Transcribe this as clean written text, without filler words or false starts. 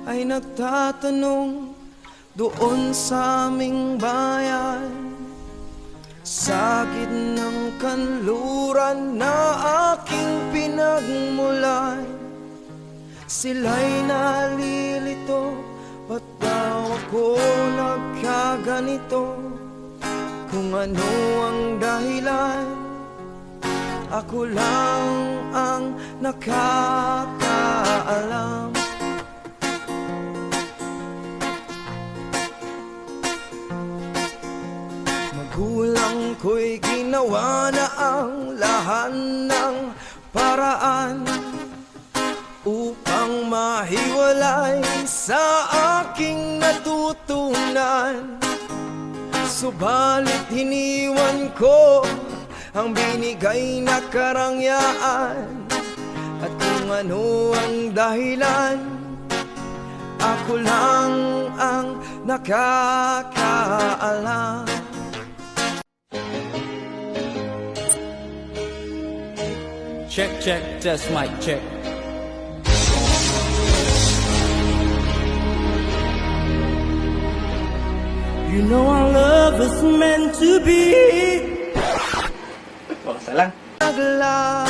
ay nagtatanong doon sa aming bayan, sa gitnang kanluran na aking pinagmulan. Sila'y nalilito, ba't daw ako nagkaganito? Kung ano ang dahilan, ako lang ang nakakaalam. Magulang ko'y ginawa na ang lahat ng paraan upang mahiwalay sa aking natutunan. Subalit hiniwan ko ang binigay na karangyaan, at kung ano ang dahilan, ako lang ang nakakaalam. Check, check, test mic, check. You know our love is meant to be. Basta lang. Nagla